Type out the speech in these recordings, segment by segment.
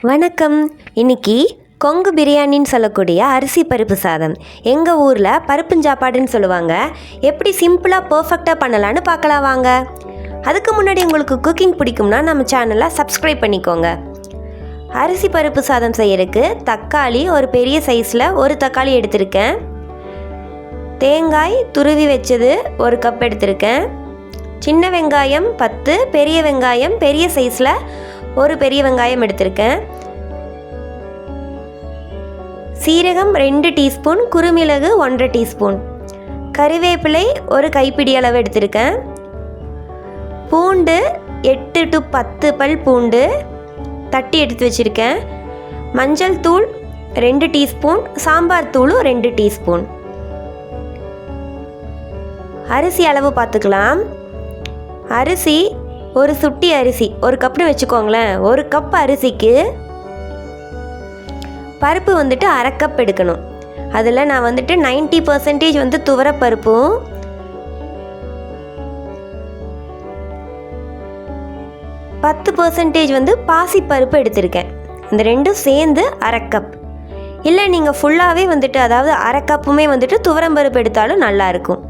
வணக்கம். இன்னைக்கு கொங்கு பிரியாணின்னு சொல்லக்கூடிய அரிசி பருப்பு சாதம் எங்கள் ஊரில் பருப்புஞ்சாப்பாடுன்னு சொல்லுவாங்க. எப்படி சிம்பிளாக பர்ஃபெக்டாக பண்ணலான்னு பார்க்கலாம் வாங்க. அதுக்கு முன்னாடி உங்களுக்கு குக்கிங் பிடிக்கும்னா நம்ம சேனலை சப்ஸ்கிரைப் பண்ணிக்கோங்க. அரிசி பருப்பு சாதம் செய்யறதுக்கு தக்காளி ஒரு பெரிய சைஸில் ஒரு தக்காளி எடுத்திருக்கேன். தேங்காய் துருவி வச்சது ஒரு கப் எடுத்திருக்கேன். சின்ன வெங்காயம் 10, பெரிய வெங்காயம் பெரிய சைஸில் ஒரு பெரிய வெங்காயம் எடுத்திருக்கேன். சீரகம் 2 டீஸ்பூன், குறுமிளகு 1/2 டீஸ்பூன், கறிவேப்பிலை ஒரு கைப்பிடி அளவு எடுத்திருக்கேன். பூண்டு 8 to 10 பல் பூண்டு தட்டி எடுத்து வச்சுருக்கேன். மஞ்சள் தூள் 2 டீஸ்பூன், சாம்பார் தூளும் 2 டீஸ்பூன். அரிசி அளவு பார்த்துக்கலாம். அரிசி ஒரு சுட்டி அரிசி ஒரு கப்னு வச்சுக்கோங்களேன். ஒரு கப் அரிசிக்கு பருப்பு வந்துட்டு அரை கப் எடுக்கணும். அதில் நான் வந்துட்டு 90% வந்து துவரப்பருப்பும் 10% வந்து பாசிப்பருப்பு எடுத்திருக்கேன். இந்த ரெண்டும் சேர்ந்து அரை கப். இல்லை நீங்கள் ஃபுல்லாகவே வந்துட்டு அதாவது அரை கப்புமே வந்துட்டு துவரம்பருப்பு எடுத்தாலும் நல்லாயிருக்கும்.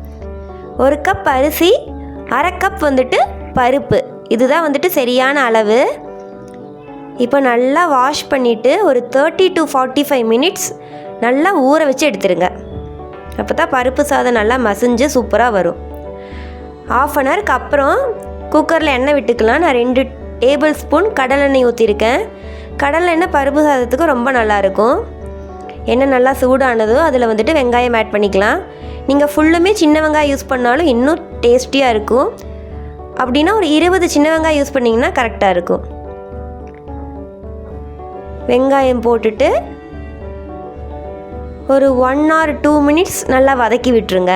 ஒரு கப் அரிசி அரை கப் வந்துட்டு பருப்பு, இதுதான் வந்துட்டு சரியான அளவு. இப்போ நல்லா வாஷ் பண்ணிவிட்டு ஒரு 30 to 45 மினிட்ஸ் நல்லா ஊற வச்சு எடுத்துருங்க. அப்போ தான் பருப்பு சாதம் நல்லா மசிஞ்சு சூப்பராக வரும். 1/2 அன் ஹவருக்கு அப்புறம் குக்கரில் எண்ணெய் விட்டுக்கலாம். நான் 2 டேபிள் ஸ்பூன் கடலெண்ணெய் ஊற்றிருக்கேன். கடலெண்ணெய் பருப்பு சாதத்துக்கு ரொம்ப நல்லாயிருக்கும். எண்ணெய் நல்லா சூடானதும் அதில் வந்துட்டு வெங்காயம் ஆட் பண்ணிக்கலாம். நீங்கள் ஃபுல்லுமே சின்ன வெங்காயம் யூஸ் பண்ணாலும் இன்னும் டேஸ்டியாக இருக்கும். அப்படின்னா ஒரு 20 சின்ன வெங்காயம் யூஸ் பண்ணிங்கன்னா கரெக்டாக இருக்கும். வெங்காயம் போட்டுட்டு ஒரு 1 or 2 மினிட்ஸ் நல்லா வதக்கி விட்டுருங்க.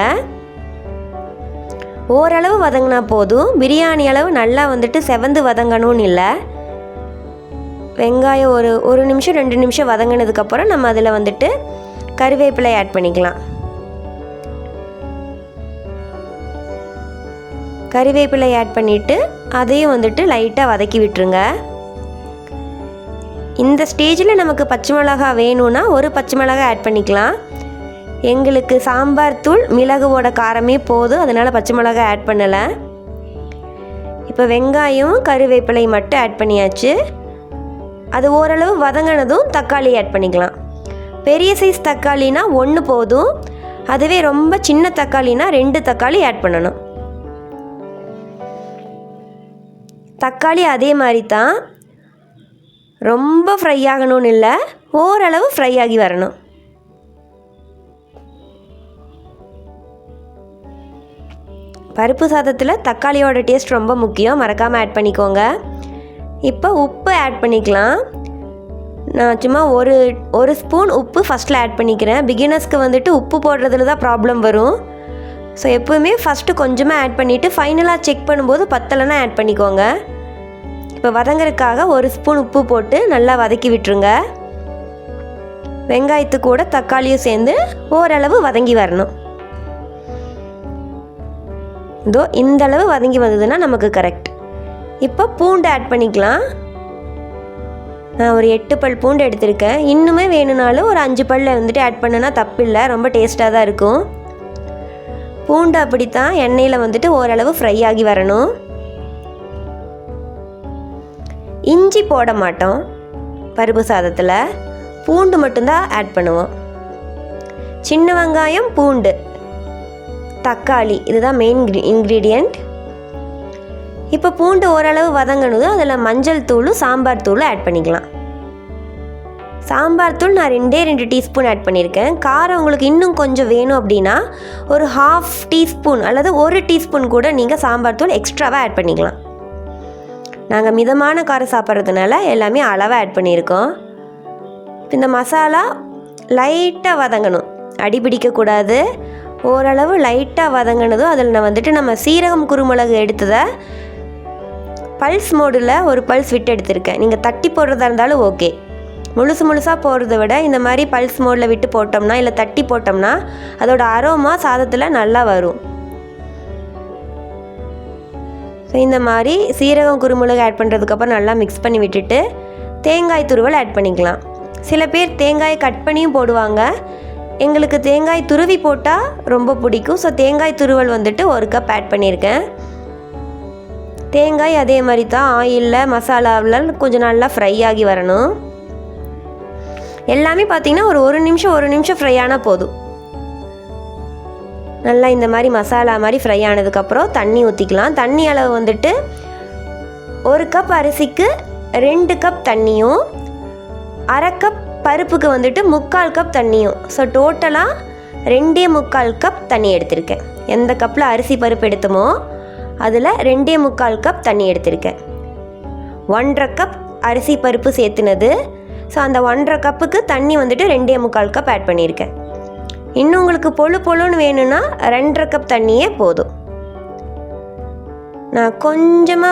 ஓரளவு வதங்கினா போதும். பிரியாணி அளவு நல்லா வந்துட்டு செவந்து வதங்கணும்னு இல்லை. வெங்காயம் ஒரு நிமிஷம் 2 நிமிஷம் வதங்கினதுக்கப்புறம் நம்ம அதில் வந்துட்டு கறிவேப்பிலை ஆட் பண்ணிக்கலாம். கறிவேப்பிலை ஆட் பண்ணிவிட்டு அதையும் வந்துட்டு லைட்டாக வதக்கி விட்டுருங்க. இந்த ஸ்டேஜில் நமக்கு பச்சை மிளகா வேணும்னா ஒரு பச்சை மிளகா ஆட் பண்ணிக்கலாம். எங்களுக்கு சாம்பார் தூள் மிளகுவோட காரமே போதும், அதனால் பச்சை மிளகா ஆட் பண்ணலை. இப்போ வெங்காயம் கறிவேப்பிலை மட்டும் ஆட் பண்ணியாச்சு. அது ஓரளவு வதங்கினதும் தக்காளி ஆட் பண்ணிக்கலாம். பெரிய சைஸ் தக்காளினா 1 போதும். அதுவே ரொம்ப சின்ன தக்காளினா 2 தக்காளி ஆட் பண்ணணும். தக்காளி அதே மாதிரி தான், ரொம்ப ஃப்ரை ஆகணும்னு இல்லை, ஓரளவு ஃப்ரை ஆகி வரணும். பருப்பு சாதத்தில் தக்காளியோட டேஸ்ட் ரொம்ப முக்கியம், மறக்காமல் ஆட் பண்ணிக்கோங்க. இப்போ உப்பு ஆட் பண்ணிக்கலாம். நான் சும்மா ஒரு ஸ்பூன் உப்பு ஃபஸ்ட்டில் ஆட் பண்ணிக்கிறேன். பிகினர்ஸ்க்கு வந்துட்டு உப்பு போடுறதுல தான் ப்ராப்ளம் வரும். ஸோ எப்போவுமே ஃபஸ்ட்டு கொஞ்சமாக ஆட் பண்ணிவிட்டு ஃபைனலாக செக் பண்ணும்போது பத்தலைன்னா ஆட் பண்ணிக்கோங்க. இப்போ வதங்கறதுக்காக ஒரு ஸ்பூன் உப்பு போட்டு நல்லா வதக்கி விட்டுருங்க. வெங்காயத்து கூட தக்காளியும் சேர்ந்து ஓரளவு வதங்கி வரணும். இதோ இந்தளவு வதங்கி வந்ததுன்னா நமக்கு கரெக்ட். இப்போ பூண்டு ஆட் பண்ணிக்கலாம். நான் ஒரு 8 பல் பூண்டு எடுத்திருக்கேன். இன்னுமே வேணும்னாலும் ஒரு 5 பல்ல வந்துட்டு ஆட் பண்ணுனா தப்பு இல்லை, ரொம்ப டேஸ்ட்டாக தான் இருக்கும். பூண்டு அப்படித்தான் எண்ணெயில் வந்துட்டு ஓரளவு ஃப்ரை ஆகி வரணும். இஞ்சி போட மாட்டோம் பருப்பு சாதத்தில், பூண்டு மட்டும்தான் ஆட் பண்ணுவோம். சின்ன வெங்காயம், பூண்டு, தக்காளி, இதுதான் மெயின் இன்க்ரீடியண்ட். இப்போ பூண்டு ஓரளவு வதங்கணுது. அதில் மஞ்சள் தூளும் சாம்பார் தூளும் ஆட் பண்ணிக்கலாம். சாம்பார் தூள் நான் 2 டீஸ்பூன் ஆட் பண்ணியிருக்கேன். காரம் உங்களுக்கு இன்னும் கொஞ்சம் வேணும் அப்படின்னா ஒரு 1/2 டீஸ்பூன் அல்லது 1 டீஸ்பூன் கூட நீங்கள் சாம்பார் தூள் எக்ஸ்ட்ராவாக ஆட் பண்ணிக்கலாம். நாங்கள் மிதமான காரம் சாப்பிட்றதுனால எல்லாமே அளவாக ஆட் பண்ணியிருக்கோம். இந்த மசாலா லைட்டாக வதங்கணும், அடி பிடிக்கக்கூடாது. ஓரளவு லைட்டாக வதங்கினதும் அதில் நான் வந்துட்டு நம்ம சீரகம் குறுமிளகு எடுத்ததை பல்ஸ் மோடில் ஒரு பல்ஸ் விட்டு எடுத்திருக்கேன். நீங்கள் தட்டி போடுறதா இருந்தாலும் ஓகே. முழுசாக போடுறத விட இந்த மாதிரி பல்ஸ் மோடில் விட்டு போட்டோம்னா இல்லை தட்டி போட்டோம்னா அதோட அரோமா சாதத்தில் நல்லா வரும். ஸோ இந்த மாதிரி சீரகம் குறுமிளகு ஆட் பண்ணுறதுக்கப்புறம் நல்லா மிக்ஸ் பண்ணி விட்டுட்டு தேங்காய் துருவல் ஆட் பண்ணிக்கலாம். சில பேர் தேங்காயை கட் பண்ணியும் போடுவாங்க. எங்களுக்கு தேங்காய் துருவி போட்டால் ரொம்ப பிடிக்கும். ஸோ தேங்காய் துருவல் வந்துட்டு 1 கப் ஆட் பண்ணியிருக்கேன். தேங்காய் அதே மாதிரி தான் ஆயிலில் மசாலாவில் கொஞ்சம் நல்லா ஃப்ரை ஆகி வரணும். எல்லாமே பார்த்திங்கன்னா ஒரு நிமிஷம் ஃப்ரை ஆனால் போதும். நல்லா இந்த மாதிரி மசாலா மாதிரி ஃப்ரை ஆனதுக்கப்புறம் தண்ணி ஊற்றிக்கலாம். தண்ணி அளவு வந்துட்டு 1 கப் அரிசிக்கு 2 கப் தண்ணியும், அரை கப் பருப்புக்கு வந்துட்டு 3/4 கப் தண்ணியும். ஸோ டோட்டலாக 2.25 கப் தண்ணி எடுத்திருக்கேன். எந்த கப்பில் அரிசி பருப்பு எடுத்தோமோ அதில் 2.25 கப் தண்ணி எடுத்திருக்கேன். 1.5 கப் அரிசி பருப்பு சேர்த்துனது. ஸோ அந்த 1.5 கப்புக்கு தண்ணி வந்துட்டு 2.25 கப் ஆட் பண்ணியிருக்கேன். இன்னும் உங்களுக்கு பொழுன்னு வேணும்னா 2.5 கப் தண்ணியே போதும். நான் கொஞ்சம்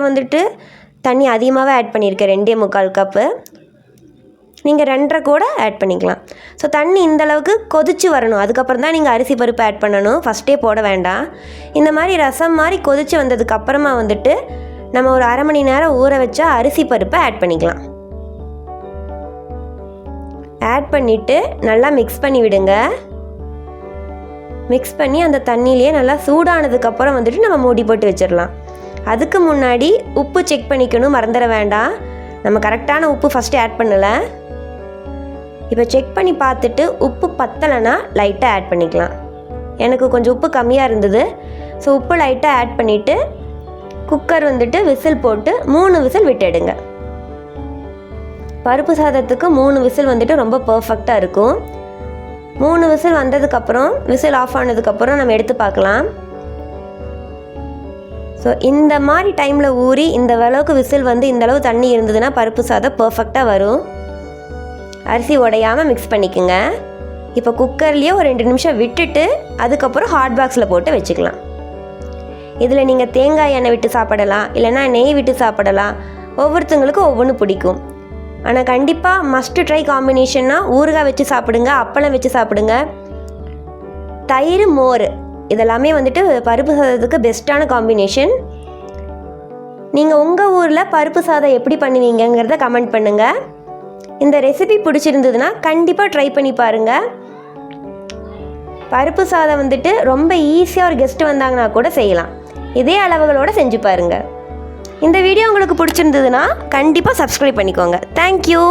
வந்துட்டு தண்ணி அதிகமாகவே ஆட் பண்ணியிருக்கேன், 2.25 கப்பு. நீங்கள் 2.5 கூட ஆட் பண்ணிக்கலாம். ஸோ தண்ணி இந்தளவுக்கு கொதித்து வரணும். அதுக்கப்புறம் தான் நீங்கள் அரிசி பருப்பு ஆட் பண்ணணும். ஃபஸ்ட்டே போட வேண்டாம். இந்த மாதிரி ரசம் மாதிரி கொதித்து வந்ததுக்கப்புறமா வந்துட்டு நம்ம ஒரு அரை மணி நேரம் ஊற வச்சா அரிசி பருப்பை ஆட் பண்ணிக்கலாம். ஆட் பண்ணிவிட்டு நல்லா மிக்ஸ் பண்ணி விடுங்க. மிக்ஸ் பண்ணி அந்த தண்ணியிலேயே நல்லா சூடானதுக்கப்புறம் வந்துட்டு நம்ம மூடி போட்டு வச்சிடலாம். அதுக்கு முன்னாடி உப்பு செக் பண்ணிக்கணும், மறந்துட வேண்டாம். நம்ம கரெக்டான உப்பு ஃபஸ்ட்டு ஆட் பண்ணலை. இப்போ செக் பண்ணி பார்த்துட்டு உப்பு பத்தலைன்னா லைட்டாக ஆட் பண்ணிக்கலாம். எனக்கு கொஞ்சம் உப்பு கம்மியாக இருந்தது. ஸோ உப்பு லைட்டாக ஆட் பண்ணிவிட்டு குக்கர் வந்துட்டு விசில் போட்டு 3 விசில் விட்டுடுங்க. பருப்பு சாதத்துக்கு 3 விசில் வந்துட்டு ரொம்ப பர்ஃபெக்டாக இருக்கும். 3 விசில் வந்ததுக்கப்புறம், விசில் ஆஃப் ஆனதுக்கப்புறம் நம்ம எடுத்து பார்க்கலாம். ஸோ இந்த மாதிரி டைமில் ஊறி இந்த அளவுக்கு விசில் வந்து இந்தளவு தண்ணி இருந்ததுன்னா பருப்பு சாதம் பர்ஃபெக்டாக வரும். அரிசி உடையாமல் மிக்ஸ் பண்ணிக்கோங்க. இப்போ குக்கர்லேயே ஒரு 2 நிமிஷம் விட்டுட்டு அதுக்கப்புறம் ஹாட் பாக்ஸில் போட்டு வச்சுக்கலாம். இதில் நீங்கள் தேங்காய் எண்ணெய் விட்டு சாப்பிடலாம், இல்லைனா நெய் விட்டு சாப்பிடலாம். ஒவ்வொருத்தங்களுக்கும் ஒவ்வொன்று பிடிக்கும். ஆனால் கண்டிப்பாக மஸ்ட்டு ட்ரை காம்பினேஷன்னா ஊறுகாய் வச்சு சாப்பிடுங்க, அப்பளம் வச்சு சாப்பிடுங்க. தயிர், மோர் இதெல்லாமே வந்துட்டு பருப்பு சாதத்துக்கு பெஸ்ட்டான காம்பினேஷன். நீங்கள் உங்கள் ஊரில் பருப்பு சாதம் எப்படி பண்ணுவீங்கிறத கமெண்ட் பண்ணுங்கள். இந்த ரெசிபி பிடிச்சிருந்ததுன்னா கண்டிப்பாக ட்ரை பண்ணி பாருங்கள். பருப்பு சாதம் வந்துட்டு ரொம்ப ஈஸியாக ஒரு கெஸ்ட்டு வந்தாங்கன்னா கூட செய்யலாம். இதே அளவுகளோடு செஞ்சு பாருங்கள். இந்த வீடியோ உங்களுக்கு பிடிச்சிருந்ததுன்னா கண்டிப்பாக சப்ஸ்கிரைப் பண்ணிக்கோங்க. தேங்க்யூ.